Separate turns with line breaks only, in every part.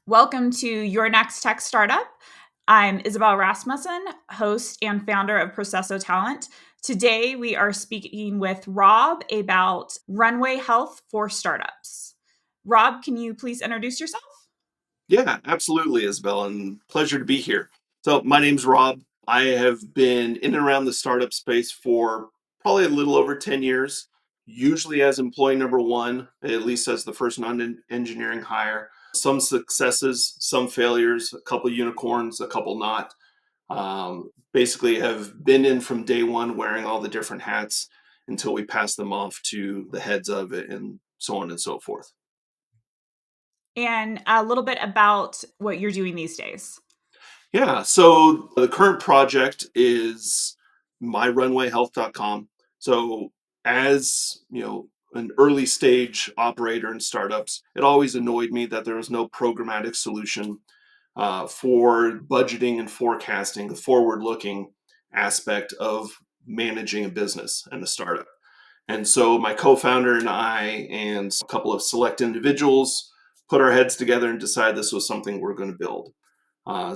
Welcome to Your Next Tech Startup. I'm Isabel Rasmussen, host and founder of Proceso Talent. Today, we are speaking with Rob about Runway Health for startups. Rob, can you please introduce yourself?
Yeah, absolutely, Isabel, and pleasure to be here. So, my name's Rob. I have been in and around the startup space for probably a little over 10 years, usually as employee number one, at least as the first non engineering hire. Some successes, some failures, a couple unicorns, a couple not. Basically, have been in from day one wearing all the different hats until we pass them off to the heads of it and so on and so forth.
And a little bit about what you're doing these days.
Yeah, so the current project is myrunwayhealth.com. So as, an early stage operator in startups, it always annoyed me that there was no programmatic solution for budgeting and forecasting, the forward looking aspect of managing a business and a startup. And so my co-founder and I and a couple of select individuals put our heads together and decided this was something we're going to build.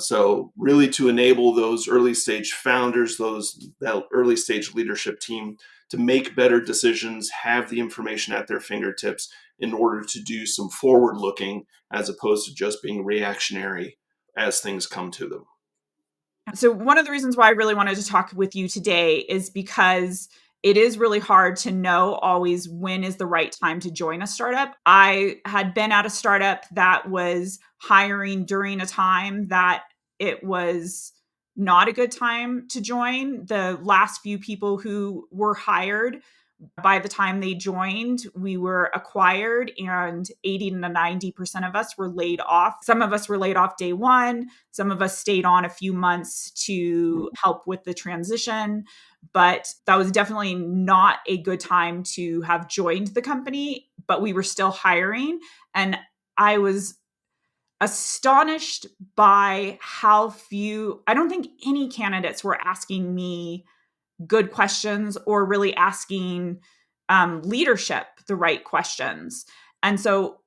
So really to enable those early stage founders, that early stage leadership team to make better decisions, have the information at their fingertips in order to do some forward looking as opposed to just being reactionary as things come to them.
So, one of the reasons why I really wanted to talk with you today is because it is really hard to know always when is the right time to join a startup. I had been at a startup that was hiring during a time that it was not a good time to join. The last few people who were hired, by the time they joined, we were acquired and 80 to 90% of us were laid off. Some of us were laid off day one. Some of us stayed on a few months to help with the transition. But that was definitely not a good time to have joined the company, but we were still hiring. And I was astonished by how few, I don't think any candidates were asking me good questions or really asking leadership the right questions. And so,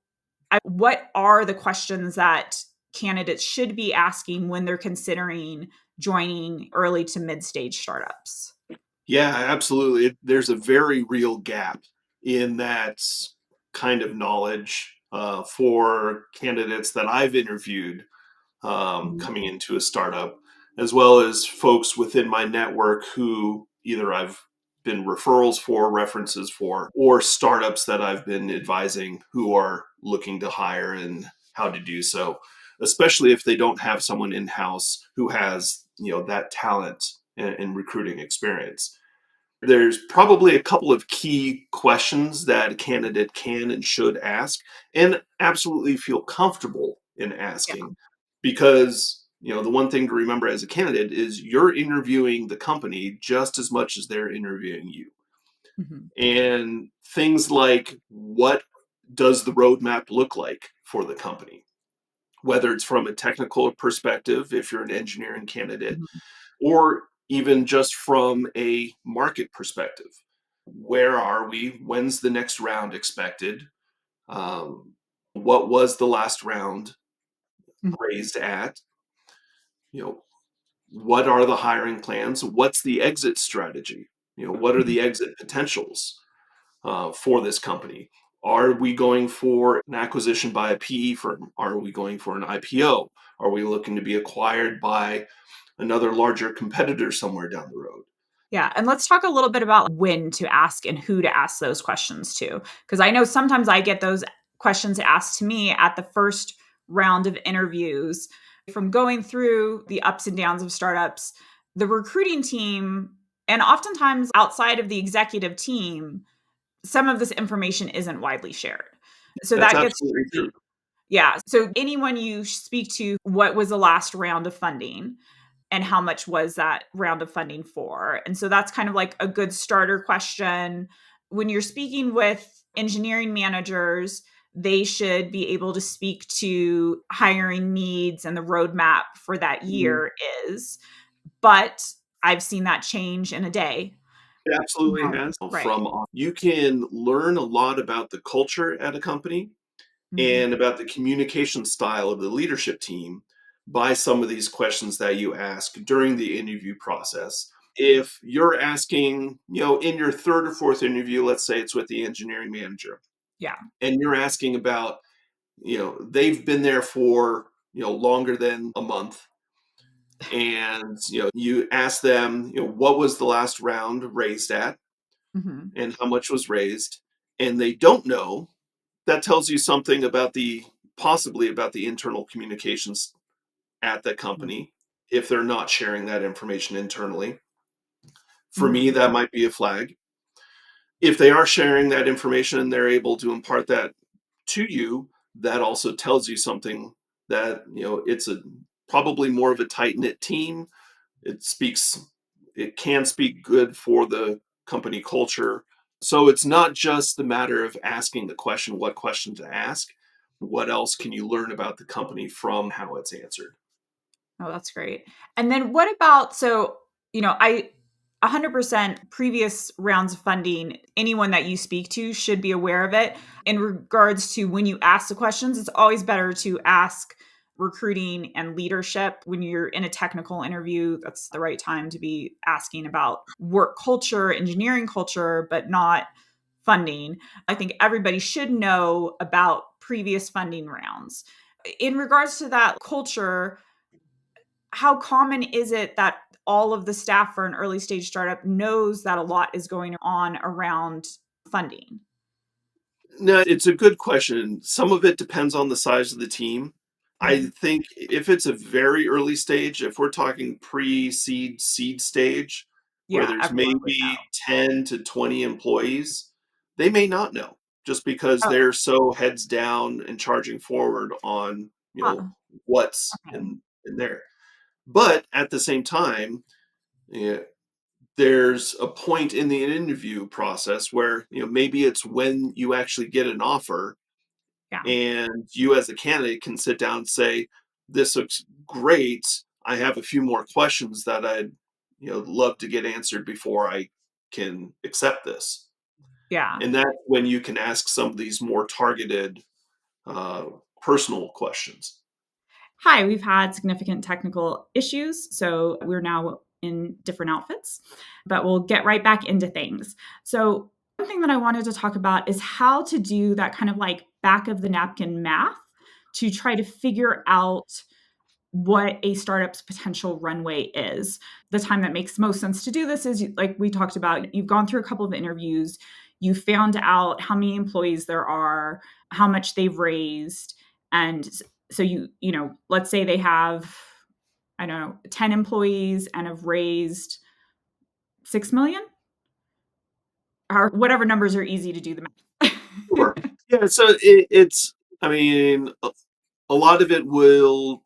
what are the questions that candidates should be asking when they're considering joining early to mid stage startups?
Yeah, absolutely. There's a very real gap in that kind of knowledge for candidates that I've interviewed
Mhm.
coming into a startup, as well as folks within my network who either I've been referrals for, references for, or startups that I've been advising who are looking to hire and how to do so, especially if they don't have someone in house who has that talent and recruiting experience. There's probably a couple of key questions that a candidate can and should ask and absolutely feel comfortable in
Yeah.
asking because the one thing to remember as a candidate is you're interviewing the company just as much as they're interviewing you.
Mhm.
And things like what does the roadmap look like for the company, whether it's from a technical perspective if you're an engineering candidate
Mhm.
or even just from a market perspective. Where are we? When's the next round expected? Um, what was the last round
Mhm.
raised at? You know, what are the hiring plans? What's the exit strategy? What are
Mhm.
the exit potentials for this company? Are we going for an acquisition by a PE firm? Are we going for an IPO? Are we looking to be acquired by another larger competitor somewhere down the road?
Yeah, and let's talk a little bit about when to ask and who to ask those questions to. Because I know sometimes I get those questions asked to me at the first round of interviews. From going through the ups and downs of startups, the recruiting team, and oftentimes outside of the executive team, some of this information isn't widely shared. So
That's
that gets
absolutely true.
tricky. Yeah. So anyone you speak to, what was the last round of funding? And how much was that round of funding for? And so that's kind of like a good starter question. When you're speaking with engineering managers, they should be able to speak to hiring needs and the roadmap for that
Mhm.
year is. But I've seen that change in a day.
It absolutely has.
Right.
You can learn a lot about the culture at a company
Mhm.
and about the communication style of the leadership team by some of these questions that you ask during the interview process. If you're asking, in your third or fourth interview, let's say it's with the engineering manager,
Yeah.
and you're asking about, they've been there for, longer than a month, and, you ask them, what was the last round raised at
Mhm.
and how much was raised, and they don't know, that tells you something about possibly about the internal communications at the
Mhm.
company if they're not sharing that information internally. For me,
Mhm.
that might be a flag. If they are sharing that information and they're able to impart that to you, that also tells you something that, it's a probably more of a tight-knit team. It speaks it can speak good for the company culture. So it's not just the matter of asking the question, what question to ask. What else can you learn about the company from how it's answered?
Oh, that's great. And then what about I 100% previous rounds of funding, anyone that you speak to should be aware of it. In regards to when you ask the questions, it's always better to ask recruiting and leadership when you're in a technical interview. That's the right time to be asking about work culture, engineering culture, but not funding. I think everybody should know about previous funding rounds. In regards to that culture, how common is it that all of the staff for an early stage startup knows that a lot is going on around funding?
No, it's a good question. Some of it depends on the size of the team. I
Mhm.
think if it's a very early stage, if we're talking pre-seed, seed stage, where
Yeah,
there's
everyone would
maybe
know.
10 to 20 employees, they may not know just because
Oh,
they're so heads down and charging forward on,
huh,
what's
okay.
in there. But at the same time, yeah, there's a point in the interview process where, maybe it's when you actually get an offer
Yeah,
and you as a candidate can sit down and say, this looks great. I have a few more questions that I'd, love to get answered before I can accept this.
yeah.
And that's when you can ask some of these more targeted uh, personal questions.
Hi, we've had significant technical issues, so we're now in different outfits, but we'll get right back into things. So, one thing that I wanted to talk about is how to do that kind of like back of the napkin math to try to figure out what a startup's potential runway is. The time that makes most sense to do this is like we talked about, you've gone through a couple of interviews, you found out how many employees there are, how much they've raised, and so let's say they have, I don't know, 10 employees and have raised 6 million or whatever numbers are easy to do the
Sure.
math.
Yeah. So I mean, a lot of it will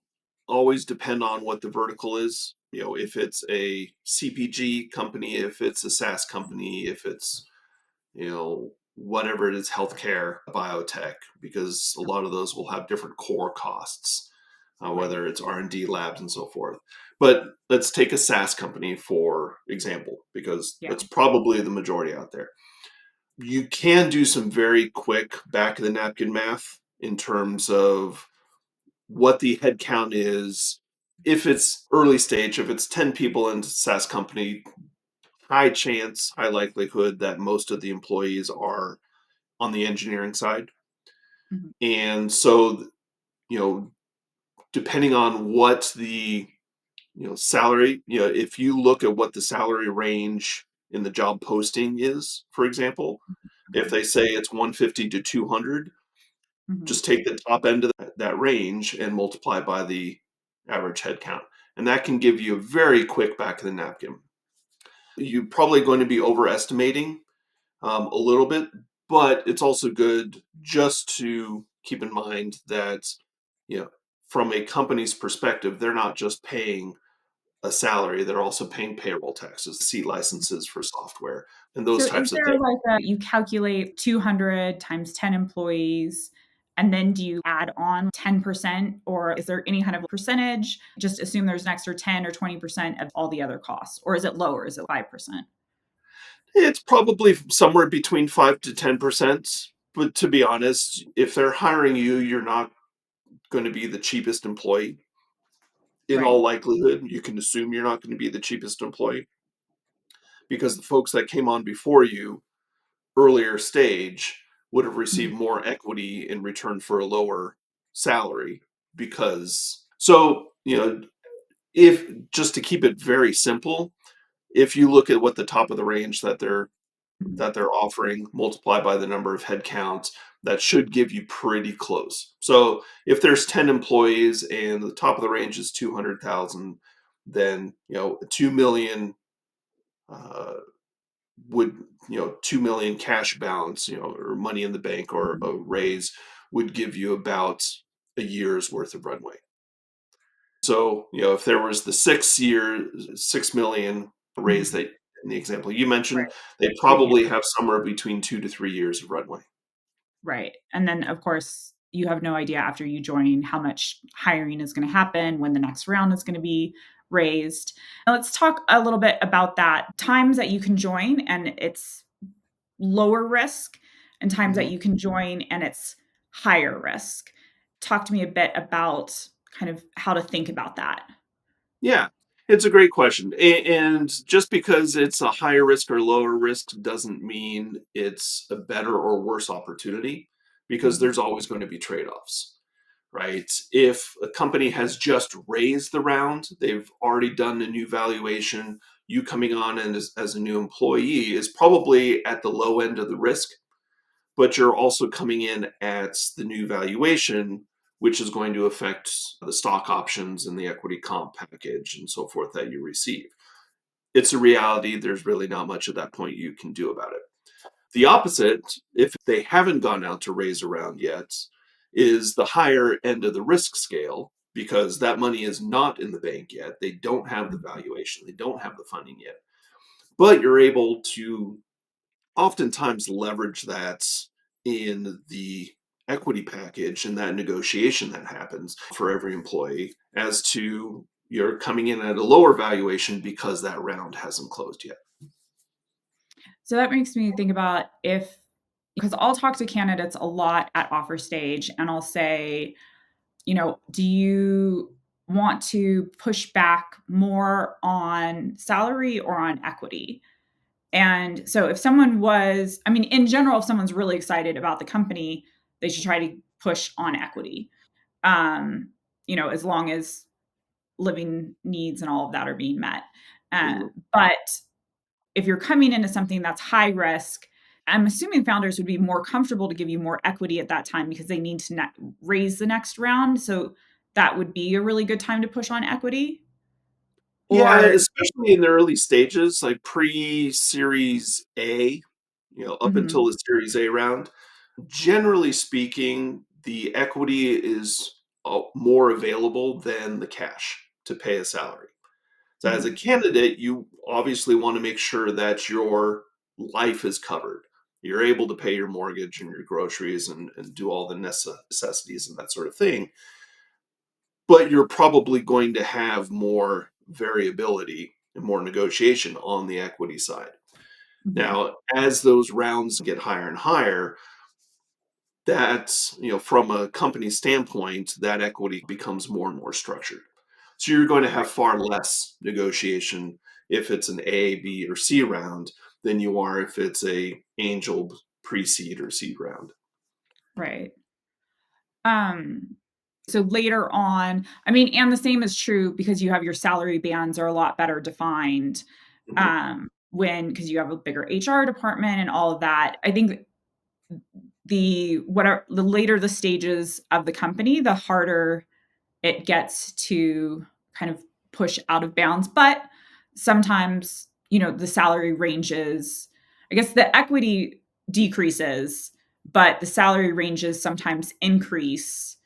always depend on what the vertical is. If it's a CPG company, if it's a SaaS company, if it's, whatever it is, healthcare, biotech, because a lot of those will have different core costs,
Right.
whether it's R&D labs and so forth. But let's take a SaaS company for example, because
Yeah.
that's probably the majority out there. You can do some very quick back of the napkin math in terms of what the head count is. If it's early stage, if it's 10 people in a SaaS company, high chance, high likelihood that most of the employees are on the engineering side.
Mhm.
And so, you know, depending on what the, salary, if you look at what the salary range in the job posting is, for example, if
Okay.
they say it's 150 to 200,
Mhm.
just take the top end of that range and multiply by the average head count. And that can give you a very quick back of the napkin. You're probably going to be overestimating a little bit, but it's also good just to keep in mind that, you know, from a company's perspective, they're not just paying a salary, they're also paying payroll taxes, seat licenses for software, and
So
those
is
types of
there
things.
like you calculate 200 times 10 employees, and then do you add on 10%, or is there any kind of percentage? Just assume there's an extra 10 or 20% of all the other costs, or is it lower? Is it 5%?
It's probably somewhere between 5 to 10%. But to be honest, if they're hiring you, you're not going to be the cheapest employee. In all
Right.
likelihood, you can assume you're not going to be the cheapest employee because the folks that came on before you earlier stage would have
Mhm.
received more equity in return for a lower salary because so if just to keep it very simple, if you look at what the top of the range
Mhm.
that they're offering, multiply by the number of headcounts, that should give you pretty close. So if there's 10 employees and the top of the range is 200,000, then 2 million uh, would 2 million cash balance, or money in the bank or
Mhm.
a raise would give you about a year's worth of runway. So, if there was the 6 million raise
Mhm.
that in the example you mentioned,
Right.
they
Yeah.
probably have somewhere between 2 to 3 years of runway.
Right. And then, of course, you have no idea after you join how much hiring is going to happen, when the next round is going to be raised. Now, let's talk a little bit about that. Times that you can join and it's lower risk, and times that
Mhm.
you can join and it's higher risk. Talk to me a bit about kind of how to think about that.
Yeah, it's a great question. And just because it's a higher risk or lower risk doesn't mean it's a better or worse opportunity because
Mhm.
there's always going to be trade-offs. Right? If a company has just raised the round, they've already done a new valuation, you coming on and as a new employee is probably at the low end of the risk, but you're also coming in at the new valuation, which is going to affect the stock options and the equity comp package and so forth that you receive. It's a reality. There's really not much at that point you can do about it. The opposite, if they haven't gone out to raise a round yet, is the higher end of the risk scale because that money is not in the bank yet. They don't have the
Mhm.
valuation, they don't have the funding yet. But you're able to oftentimes leverage that in the equity package and that negotiation that happens for every employee as to you're coming in at a lower valuation because that round hasn't closed yet.
So that makes me think about, if because I'll talk to candidates a lot at offer stage and I'll say, do you want to push back more on salary or on equity? And so if someone was, I mean, in general, if someone's really excited about the company, they should try to push on equity. Um, as long as living needs and all of that are being met.
Mhm.
But if you're coming into something that's high risk, I'm assuming founders would be more comfortable to give you more equity at that time because they need to raise the next round. So that would be a really good time to push on equity.
Yeah,
Or,
especially in the early stages, like pre-Series A, up
mhm,
until the Series A round. Generally speaking, the equity is more available than the cash to pay a salary. So, as a
mhm,
candidate, you obviously want to make sure that your life is covered. You're able to pay your mortgage and your groceries and do all the necessities and that sort of thing. But you're probably going to have more variability and more negotiation on the equity side.
mhm.
Now, as those rounds get higher and higher, that's, from a company standpoint, that equity becomes more and more structured. So you're going to have
Right,
far less negotiation if it's an A, B, or C round than you are if it's a angel pre-seed or seed round.
right. Um, so later on, I mean, and the same is true because you have your salary bands are a lot better defined,
Mhm.
when because you have a bigger HR department and all of that. I think the later the stages of the company, the harder it gets to kind of push out of bounds. But sometimes, the salary ranges, I guess the equity decreases, but the salary ranges sometimes increase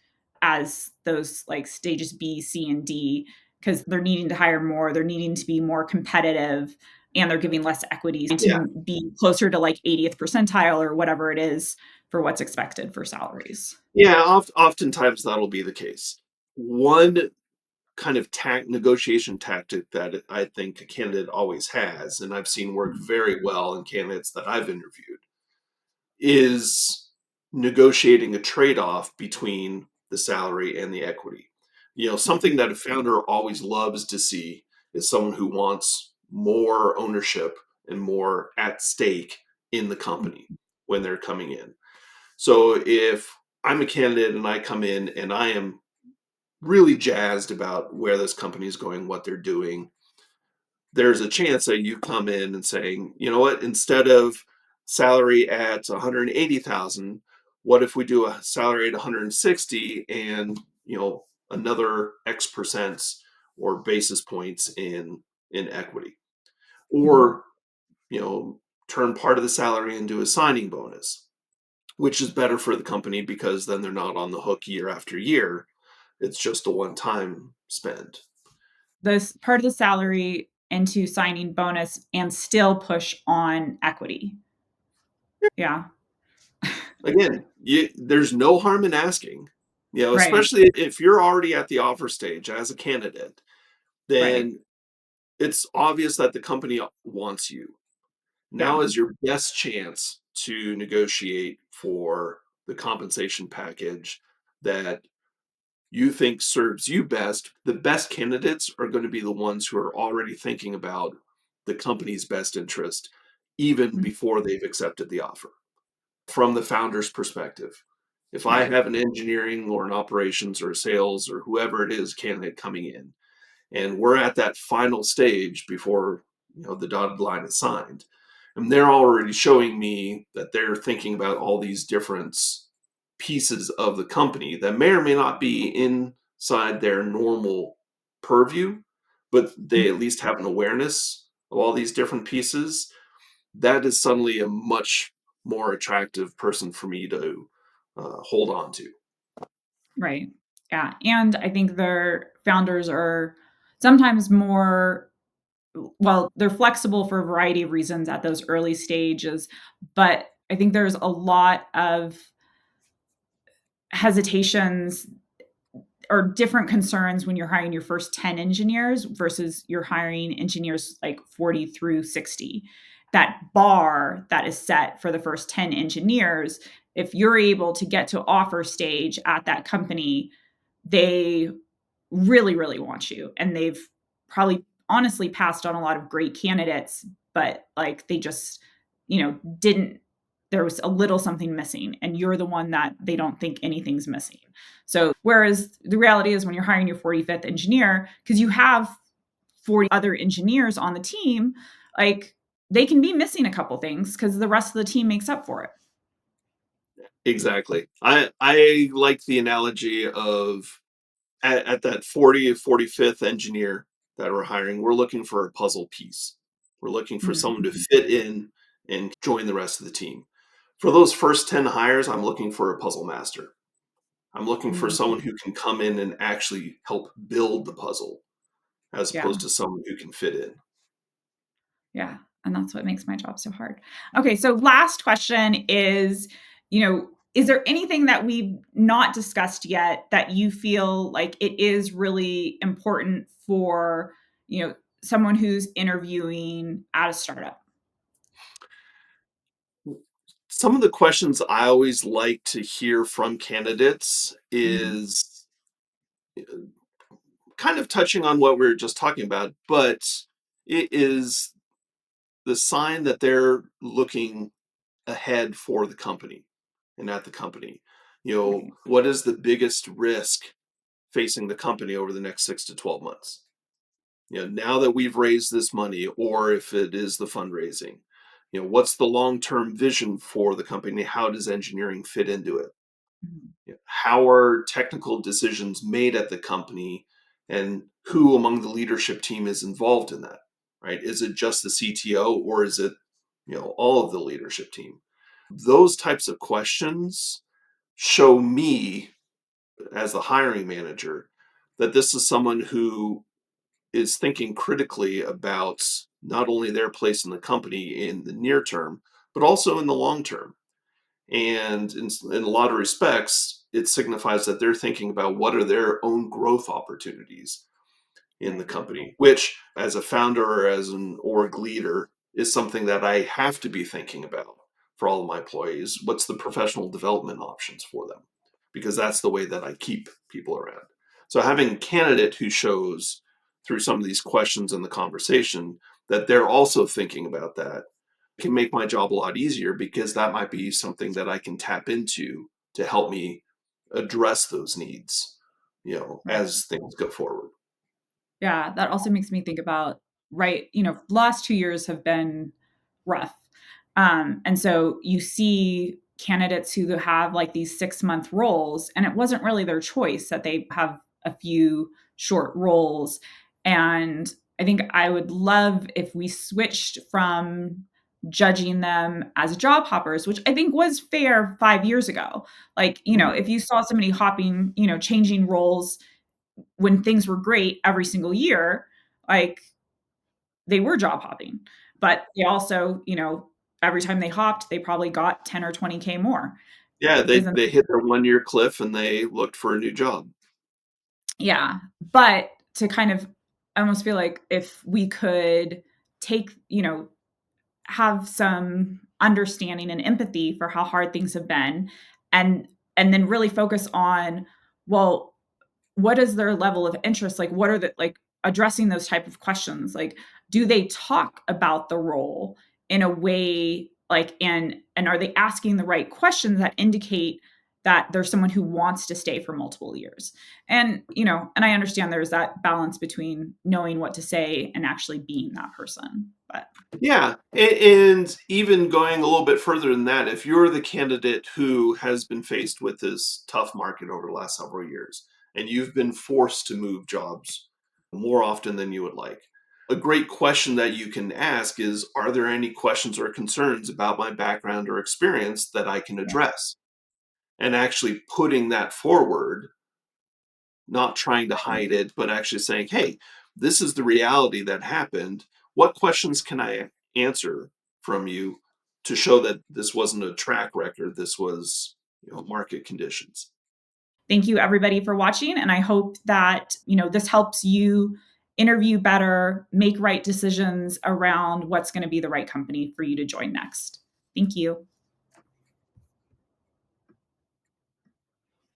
as those like stages B, C, and D, because they're needing to hire more, they're needing to be more competitive, and they're giving less equity
Yeah.
to be closer to like 80th percentile or whatever it is for what's expected for salaries.
Yeah, oftentimes that'll be the case. One kind of negotiation tactic that I think a candidate always has, and I've seen work
Mhm.
very well in candidates that I've interviewed, is negotiating a trade-off between the salary and the equity. Something that a founder always loves to see is someone who wants more ownership and more at stake in the company when they're coming in. So if I'm a candidate and I come in and I am really jazzed about where this company is going, what they're doing, there's a chance that you come in and saying, you know what, instead of salary at 180,000, what if we do a salary at 160 and, another X percent or basis points in equity,
Mhm.
or, you know, turn part of the salary into a signing bonus, which is better for the company because then they're not on the hook year after year. It's just a one-time spend.
This part of the salary into signing bonus and still push on equity. Yeah.
Again, there's no harm in asking,
Right.
especially if you're already at the offer stage as a candidate,
Right.
then it's obvious that the company wants you.
Yeah.
Now is your best chance to negotiate for the compensation package that you think serves you best. The best candidates are going to be the ones who are already thinking about the company's best interest even
Mhm.
before they've accepted the offer. From the founder's perspective, if I
Right.
have an engineering or an operations or a sales or whoever it is candidate coming in, and we're at that final stage before the dotted line is signed, and they're already showing me that they're thinking about all these different pieces of the company that may or may not be inside their normal purview, but they at least have an awareness of all these different pieces. That is suddenly a much more attractive person for me to hold on to.
Right. Yeah. And I think their founders are sometimes more, well, they're flexible for a variety of reasons at those early stages, but I think there's a lot of hesitations or different concerns when you're hiring your first 10 engineers versus you're hiring engineers like 40 through 60. That bar that is set for the first 10 engineers, if you're able to get to offer stage at that company, they really, really want you. And they've probably honestly passed on a lot of great candidates, but like they just, didn't, there was a little something missing. And you're the one that they don't think anything's missing. So, whereas the reality is when you're hiring your 45th engineer, because you have 40 other engineers on the team, like they can be missing a couple things because the rest of the team makes up for it.
Exactly. I like the analogy of at that 40th, 45th engineer that we're hiring, we're looking for a puzzle piece. We're looking for
Mm,
someone to fit in and join the rest of the team. For those first 10 hires, I'm looking for a puzzle master. I'm looking for
mm,
someone who can come in and actually help build the puzzle as
yeah.
opposed to someone who can fit in.
Yeah, and that's what makes my job so hard. Okay, so last question is, is there anything that we've not discussed yet that you feel like it is really important for, someone who's interviewing at a startup?
Some of the questions I always like to hear from candidates
Mhm.
is kind of touching on what we were just talking about, but it is the sign that they're looking ahead for the company and at the company.
Right.
What is the biggest risk facing the company over the next 6 to 12 months? Now that we've raised this money, or if it is the fundraising, what's the long term vision for the company? How does engineering fit into it?
Mhm.
How are technical decisions made at the company, and who among the leadership team is involved in that? Right? Is it just the CTO, or is it all of the leadership team? Those types of questions show me as the hiring manager that this is someone who is thinking critically about not only their place in the company in the near term, but also in the long term. And in a lot of respects, it signifies that they're thinking about what are their own growth opportunities in the
Right.
company, which as a founder or as an org leader is something that I have to be thinking about. for all of my employees, what's the professional development options for them? Because that's the way that I keep people around. So having a candidate who shows through some of these questions in the conversation that they're also thinking about that can make my job a lot easier, because that might be something that I can tap into to help me address those needs,
Right.
as things go forward.
Yeah, that also makes me think about, right, the last 2 years have been rough. And so you see candidates who have like these 6-month roles, and it wasn't really their choice that they have a few short roles. And I think I would love if we switched from judging them as job hoppers, which I think was fair 5 years ago. Like,
Mhm.
if you saw somebody hopping, changing roles when things were great every single year, like they were job hopping. But they also, every time they hopped, they probably got 10 or 20K more.
Yeah, they
Isn't
they hit their 1-year cliff and they looked for a new job.
Yeah. But to kind of, I almost feel like if we could take, have some understanding and empathy for how hard things have been, and then really focus on, well, what is their level of interest? Like, what are the, like, addressing those type of questions? Like, do they talk about the role in a way, like, and are they asking the right questions that indicate that there's someone who wants to stay for multiple years? And, and I understand there's that balance between knowing what to say and actually being that person. But
Yeah, and even going a little bit further than that, if you're the candidate who has been faced with this tough market over the last several years, and you've been forced to move jobs more often than you would like, a great question that you can ask is, are there any questions or concerns about my background or experience that I can
yeah.
address? And actually putting that forward, not trying to hide it, but actually saying, hey, this is the reality that happened. What questions can I answer from you to show that this wasn't a track record? This was, market conditions.
Thank you everybody for watching, and I hope that, this helps you interview better, make right decisions around what's going to be the right company for you to join next. Thank you.